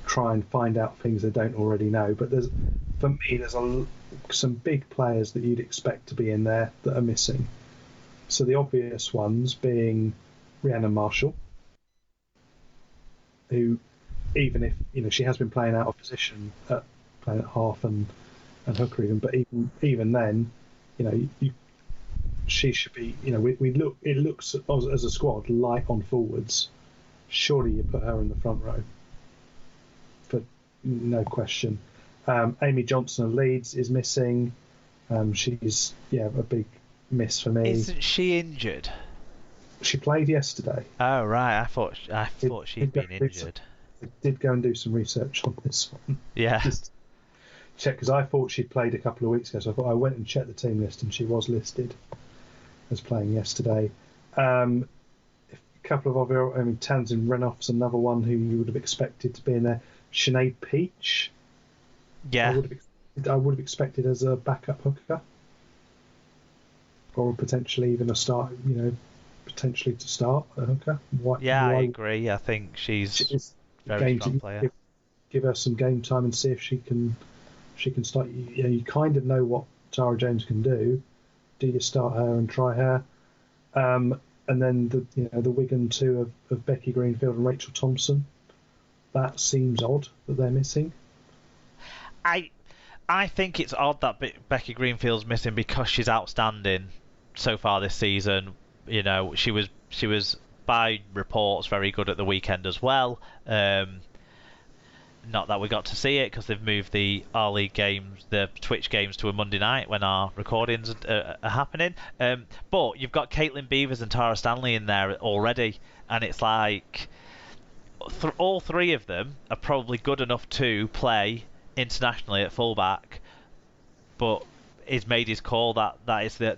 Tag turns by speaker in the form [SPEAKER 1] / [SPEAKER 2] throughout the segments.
[SPEAKER 1] try and find out things they don't already know. But for me, there's some big players that you'd expect to be in there that are missing. So the obvious ones being Rhiannon Marshall, who, even if she has been playing out of position, playing at half and hooker even, but even then, she should be. It looks as a squad light on forwards. Surely you put her in the front row, for no question. Amy Johnson of Leeds is missing. She's a big miss for me.
[SPEAKER 2] Isn't she injured?
[SPEAKER 1] She played yesterday.
[SPEAKER 2] Oh right, I thought she'd been injured.
[SPEAKER 1] I did go and do some research on this one.
[SPEAKER 2] Yeah.
[SPEAKER 1] Just check, because I thought she'd played a couple of weeks ago, so I went and checked the team list, and she was listed as playing yesterday. A couple of other, Tamsin Renoff's another one who you would have expected to be in there. Sinead Peach.
[SPEAKER 2] Yeah.
[SPEAKER 1] I would have expected as a backup hooker, or potentially even a start. Potentially to start a hooker.
[SPEAKER 2] I agree. I think she's a very strong player.
[SPEAKER 1] Give her some game time and see if she can start. You kind of know what Tara James can do. Do you start her and try her? And then the Wigan two of Becky Greenfield and Rachel Thompson. That seems odd that they're missing.
[SPEAKER 2] I think it's odd that Becky Greenfield's missing because she's outstanding so far this season. She was by reports very good at the weekend as well. Not that we got to see it because they've moved the R-League games, the Twitch games, to a Monday night when our recordings are happening. But you've got Caitlin Beavers and Tara Stanley in there already, and it's like all three of them are probably good enough to play internationally at fullback, but he's made his call that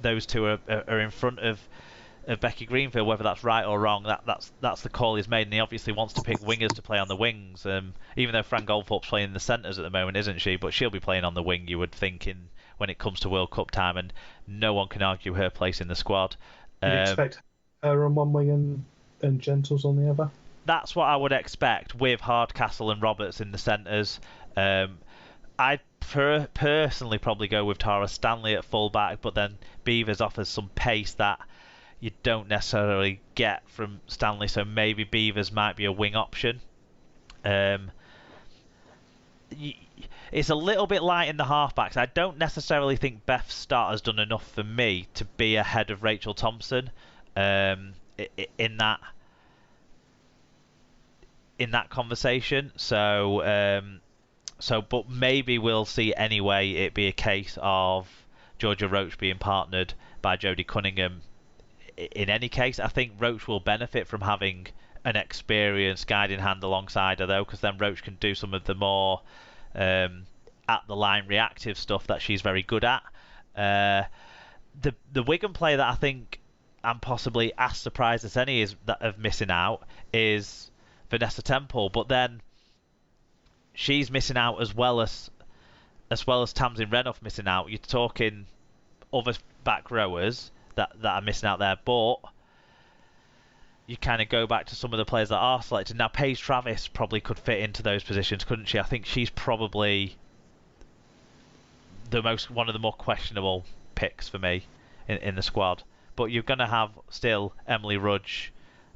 [SPEAKER 2] those two are in front of Becky Greenfield. Whether that's right or wrong, that's the call he's made, and he obviously wants to pick wingers to play on the wings. Even though Fran Goldthorpe's playing in the centres at the moment, isn't she? But she'll be playing on the wing, you would think, when it comes to World Cup time, and no one can argue her place in the squad.
[SPEAKER 1] You'd expect her on one wing and Gentles on the other?
[SPEAKER 2] That's what I would expect, with Hardcastle and Roberts in the centres. I'd personally probably go with Tara Stanley at fullback, but then Beavers offers some pace that you don't necessarily get from Stanley, so maybe Beavers might be a wing option. It's a little bit light in the halfbacks. I don't necessarily think Beth Start has done enough for me to be ahead of Rachel Thompson in that conversation. But maybe we'll see anyway. It be a case of Georgia Roach being partnered by Jodie Cunningham. In any case, I think Roach will benefit from having an experienced guiding hand alongside her, though, because then Roach can do some of the more at the line reactive stuff that she's very good at. The Wigan player that I think I'm possibly as surprised as any of missing out is Vanessa Temple, but then she's missing out as well as Tamsin Renoff missing out. You're talking other back rowers that are missing out there, but you kind of go back to some of the players that are selected. Now, Paige Travis probably could fit into those positions, couldn't she? I think she's probably one of the more questionable picks for me in the squad. But you're going to have still Emily Rudge,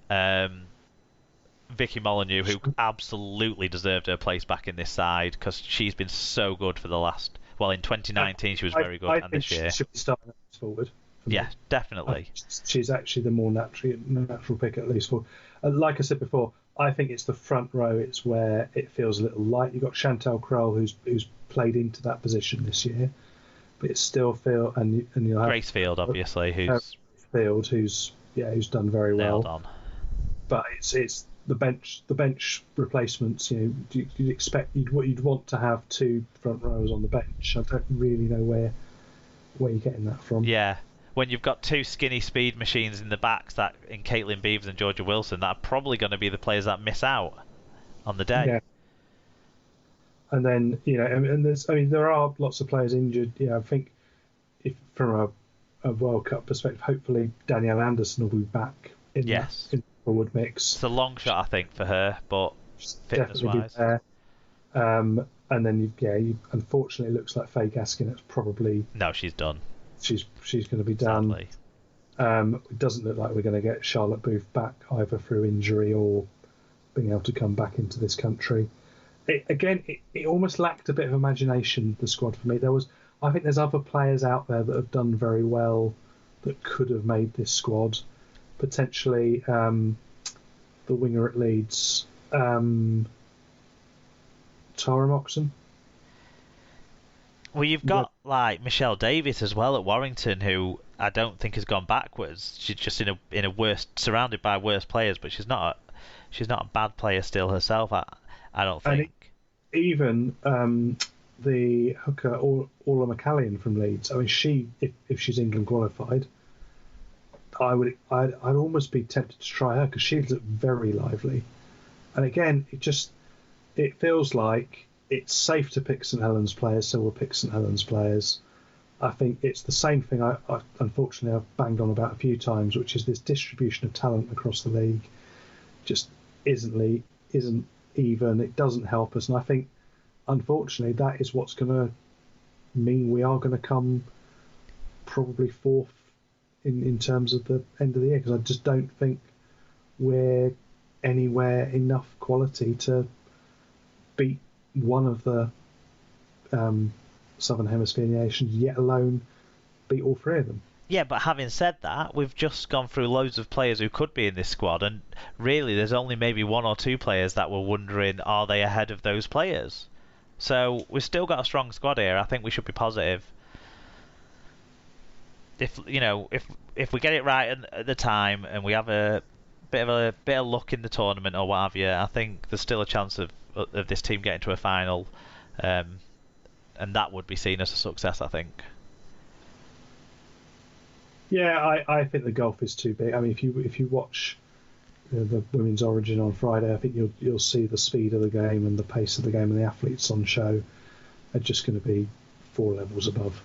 [SPEAKER 2] Vicky Molyneux, who absolutely deserved her place back in this side because she's been so good for the last... Well, in 2019 she was very good, and this year...
[SPEAKER 1] she should be starting forward.
[SPEAKER 2] Yeah, definitely.
[SPEAKER 1] She's actually the more natural pick, at least. For like I said before, I think it's the front row. It's where it feels a little light. You've got Chantal Kroll, who's played into that position this year, but it's still and you'll have
[SPEAKER 2] Grace Field, obviously, who's
[SPEAKER 1] done very well.
[SPEAKER 2] Nailed on.
[SPEAKER 1] But it's the bench replacements. You'd expect you'd want to have two front rows on the bench. I don't really know where you're getting that from.
[SPEAKER 2] Yeah. When you've got two skinny speed machines in the backs, that in Caitlin Beavers and Georgia Wilson, that are probably going to be the players that miss out on the day.
[SPEAKER 1] Yeah. And then there are lots of players injured. I think if from a World Cup perspective, hopefully Danielle Anderson will be back in the forward mix.
[SPEAKER 2] It's a long shot, I think, for her, but fitness wise.
[SPEAKER 1] And then you unfortunately it looks like Faye Gaskin. It's probably
[SPEAKER 2] No, she's done.
[SPEAKER 1] She's going to be done.
[SPEAKER 2] Sadly.
[SPEAKER 1] It doesn't look like we're going to get Charlotte Booth back either through injury or being able to come back into this country. It almost lacked a bit of imagination, the squad, for me. I think there's other players out there that have done very well that could have made this squad. Potentially the winger at Leeds, Tara Moxon.
[SPEAKER 2] Well, you've got like Michelle Davis as well at Warrington, who I don't think has gone backwards. She's just in a worse, surrounded by worse players, but she's not a bad player still herself. I don't think.
[SPEAKER 1] And even the hooker Orla McCallion from Leeds. I mean, if she's England qualified, I'd almost be tempted to try her because she looks very lively. And again, it feels like it's safe to pick St Helens players, so we'll pick St Helens players. I think it's the same thing I unfortunately I've banged on about a few times, which is this distribution of talent across the league just isn't even. It doesn't help us, and I think unfortunately that is what's going to mean we are going to come probably fourth in terms of the end of the year, because I just don't think we're anywhere enough quality to beat one of the Southern Hemisphere nations, yet alone beat all three of them.
[SPEAKER 2] Yeah, but having said that, we've just gone through loads of players who could be in this squad, and really there's only maybe one or two players that we're wondering, are they ahead of those players? So we've still got a strong squad here. I think we should be positive. If we get it right at the time and we have a bit of luck in the tournament or what have you, I think there's still a chance of this team getting to a final, and that would be seen as a success, I think.
[SPEAKER 1] Yeah, I think the gulf is too big. I mean, if you watch the Women's Origin on Friday, I think you'll see the speed of the game and the pace of the game, and the athletes on show are just going to be 4 levels above.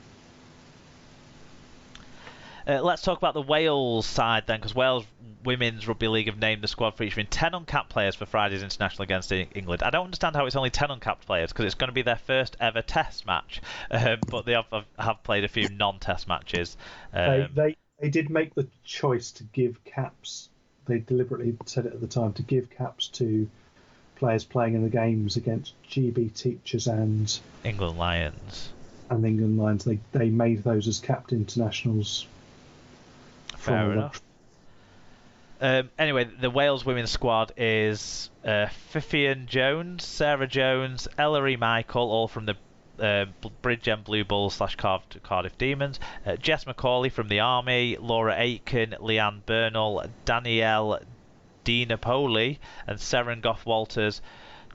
[SPEAKER 2] Let's talk about the Wales side then, because Wales Women's Rugby League have named the squad featuring 10 uncapped players for Friday's international against England. I don't understand how it's only 10 uncapped players, because it's going to be their first ever test match, but they have played a few non-test matches.
[SPEAKER 1] They did make the choice to give caps. They deliberately said it at the time, to give caps to players playing in the games against GB Teachers and
[SPEAKER 2] England Lions.
[SPEAKER 1] They made those as capped internationals.
[SPEAKER 2] Fair enough. Anyway, the Wales women's squad is Fifian Jones, Sarah Jones, Ellery Michael, all from the Bridgend Blue Bulls / Cardiff Demons, Jess McCauley from the Army, Laura Aitken, Leanne Bernal, Danielle DiNapoli, and Seren Goff Walters,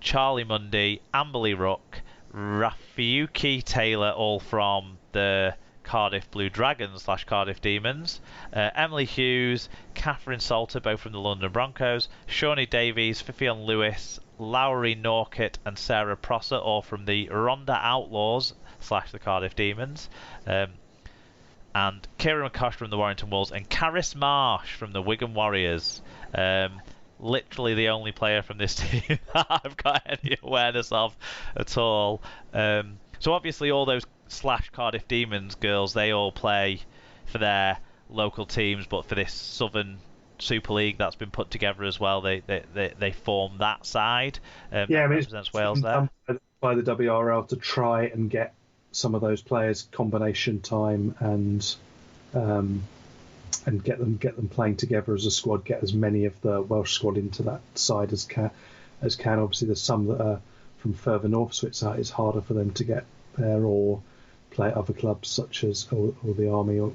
[SPEAKER 2] Charlie Mundy, Amberley Rook, Rafiuki Taylor, all from the Cardiff Blue Dragons / Cardiff Demons, Emily Hughes, Catherine Salter, both from the London Broncos, Shawnee Davies, Fifion Lewis, Lowry Norkett, and Sarah Prosser, all from the Rhondda Outlaws / the Cardiff Demons, and Kieran McCosh from the Warrington Wolves, and Caris Marsh from the Wigan Warriors. Literally the only player from this team that I've got any awareness of at all. So obviously all those / Cardiff Demons girls, they all play for their local teams, but for this Southern Super League that's been put together as well, they form that side. That represents Wales there.
[SPEAKER 1] By the WRL to try and get some of those players combination time and get them playing together as a squad, get as many of the Welsh squad into that side as can. Obviously, there's some that are from further north, so it's harder for them to get there or play at other clubs such as or the Army, or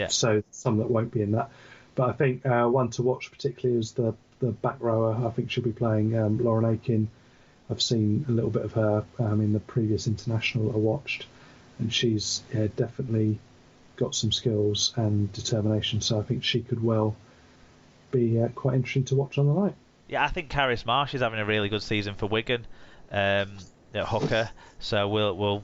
[SPEAKER 1] so some that won't be in that. But I think one to watch particularly is the back rower. I think she'll be playing Lauren Aiken. I've seen a little bit of her in the previous international I watched, and she's definitely got some skills and determination. So I think she could well be quite interesting to watch on the night.
[SPEAKER 2] Yeah, I think Caris Marsh is having a really good season for Wigan at hooker. So we'll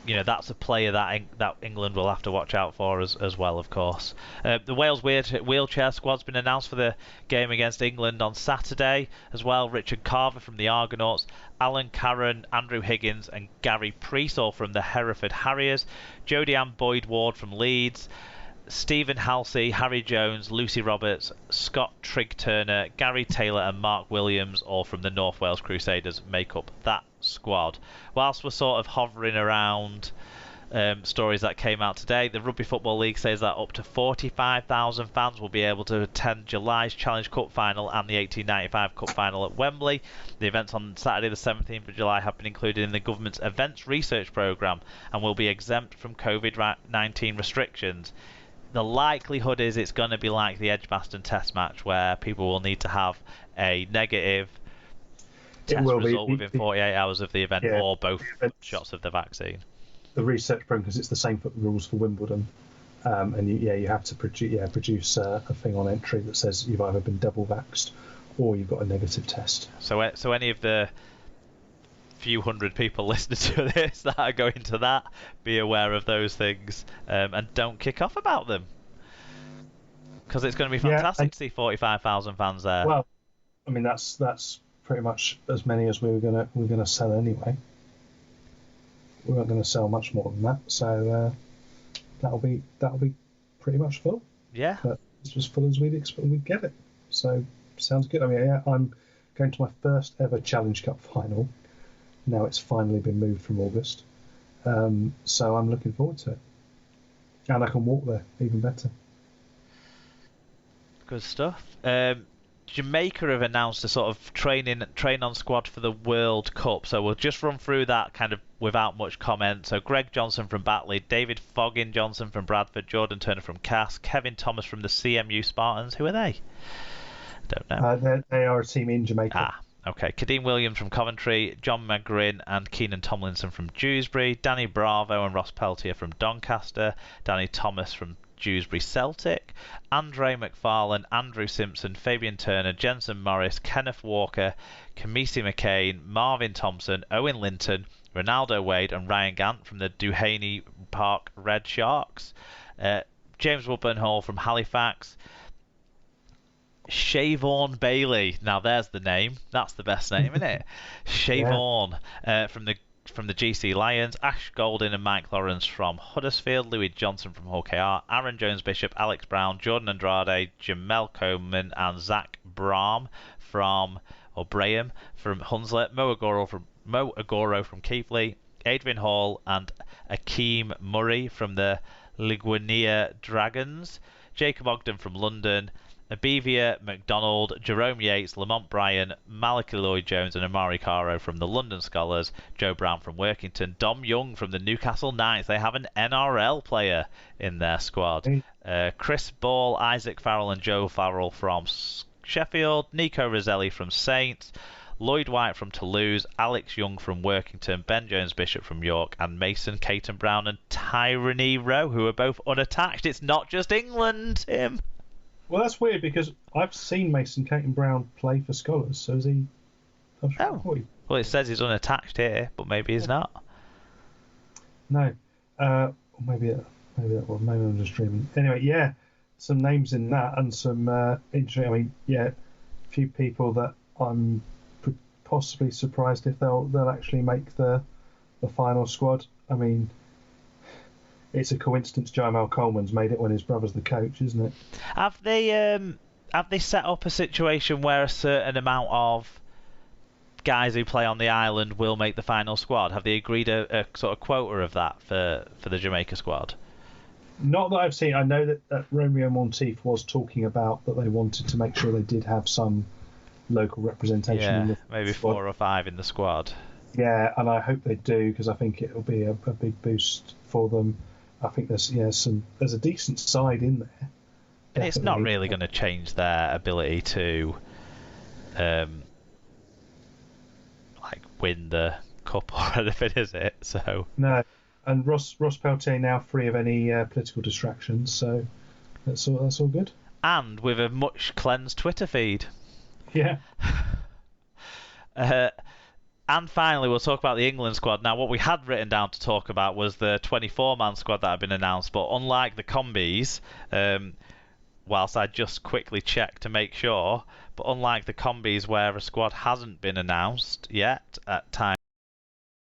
[SPEAKER 2] that's a player that England will have to watch out for as well, of course. The Wales wheelchair squad's been announced for the game against England on Saturday as well. Richard Carver from the Argonauts, Alan Carron, Andrew Higgins and Gary Priest, all from the Hereford Harriers, Jodie Ann Boyd-Ward from Leeds, Stephen Halsey, Harry Jones, Lucy Roberts, Scott Trigg-Turner, Gary Taylor and Mark Williams, all from the North Wales Crusaders, make up that squad. Whilst we're sort of hovering around stories that came out today, the Rugby Football League says that up to 45,000 fans will be able to attend July's Challenge Cup final and the 1895 Cup final at Wembley. The events on Saturday the 17th of July have been included in the government's events research programme and will be exempt from COVID-19 restrictions. The likelihood is it's going to be like the Edgbaston Test match, where people will need to have a negative test result within 48 hours of the event, or both shots of the vaccine.
[SPEAKER 1] The research program, because it's the same rules for Wimbledon, and you have to produce a thing on entry that says you've either been double vaxxed or you've got a negative test.
[SPEAKER 2] So any of the few hundred people listening to this that are going to that, be aware of those things, and don't kick off about them, because it's going to be fantastic to see 45,000 fans there.
[SPEAKER 1] Well, I mean that's pretty much as many as we were gonna sell anyway. We weren't going to sell much more than that, so that'll be pretty much full.
[SPEAKER 2] Yeah,
[SPEAKER 1] but it's as full as we'd get it. So sounds good. I mean, I'm going to my first ever Challenge Cup final. Now it's finally been moved from August, so I'm looking forward to it, and I can walk there even better.
[SPEAKER 2] Good stuff. Jamaica have announced a sort of train-on squad for the World Cup, so we'll just run through that kind of without much comment. So Greg Johnson from Batley, David Foggin Johnson from Bradford, Jordan Turner from Cass, Kevin Thomas from the CMU Spartans. Who are they? Don't know.
[SPEAKER 1] They are a team in Jamaica.
[SPEAKER 2] Okay. Kadeem Williams from Coventry, John McGrin and Keenan Tomlinson from Dewsbury, Danny Bravo and Ross Peltier from Doncaster, Danny Thomas from Dewsbury Celtic, Andre McFarlane, Andrew Simpson, Fabian Turner, Jensen Morris, Kenneth Walker, Kamisi McCain, Marvin Thompson, Owen Linton, Ronaldo Wade and Ryan Gant from the Duhaney Park Red Sharks, James Woodburn Hall from Halifax, Shavon Bailey. Now there's the name. That's the best name, isn't it? Shavon from the GC Lions, Ash Golding and Mike Lawrence from Huddersfield, Louis Johnson from Hawkeyer, Aaron Jones Bishop, Alex Brown, Jordan Andrade, Jamel Coleman and Zach Braham from Hunslet, Mo Agoro from Keighley, Adrian Hall and Akeem Murray from the Liguania Dragons, Jacob Ogden from London, Abivia McDonald, Jerome Yates, Lamont Bryan, Malachi Lloyd-Jones and Amari Caro from the London Scholars, Joe Brown from Workington, Dom Young from the Newcastle Knights. They have an NRL player in their squad. Chris Ball, Isaac Farrell and Joe Farrell from Sheffield, Nico Roselli from Saints, Lloyd White from Toulouse, Alex Young from Workington, Ben Jones Bishop from York, and Mason Caton Brown and Tyranny Rowe, who are both unattached. It's not just England, Tim.
[SPEAKER 1] Well, that's weird because I've seen Mason Caton Brown play for Scholars, so is he?
[SPEAKER 2] Well, it says he's unattached here, but maybe he's not.
[SPEAKER 1] No, maybe I'm just dreaming. Anyway, some names in that and some interesting. I mean, a few people that I'm possibly surprised if they'll actually make the final squad. I mean, it's a coincidence Jamal Coleman's made it when his brother's the coach, isn't it?
[SPEAKER 2] Have they set up a situation where a certain amount of guys who play on the island will make the final squad? Have they agreed a sort of quota of that for the Jamaica squad?
[SPEAKER 1] Not that I've seen. I know that Romeo Monteith was talking about that they wanted to make sure they did have some local representation in the
[SPEAKER 2] maybe
[SPEAKER 1] squad.
[SPEAKER 2] 4 or 5 in the squad.
[SPEAKER 1] Yeah, and I hope they do because I think it'll be a big boost for them. I think there's a decent side in there.
[SPEAKER 2] And
[SPEAKER 1] Definitely.
[SPEAKER 2] It's not really going to change their ability to win the cup or anything, is it? So
[SPEAKER 1] no. And Ross Peltier now free of any political distractions, so that's all good.
[SPEAKER 2] And with a much cleansed Twitter feed.
[SPEAKER 1] Yeah.
[SPEAKER 2] And finally, we'll talk about the England squad. Now, what we had written down to talk about was the 24-man squad that had been announced, but unlike the combies, whilst I just quickly checked to make sure, but unlike the combies where a squad hasn't been announced yet at time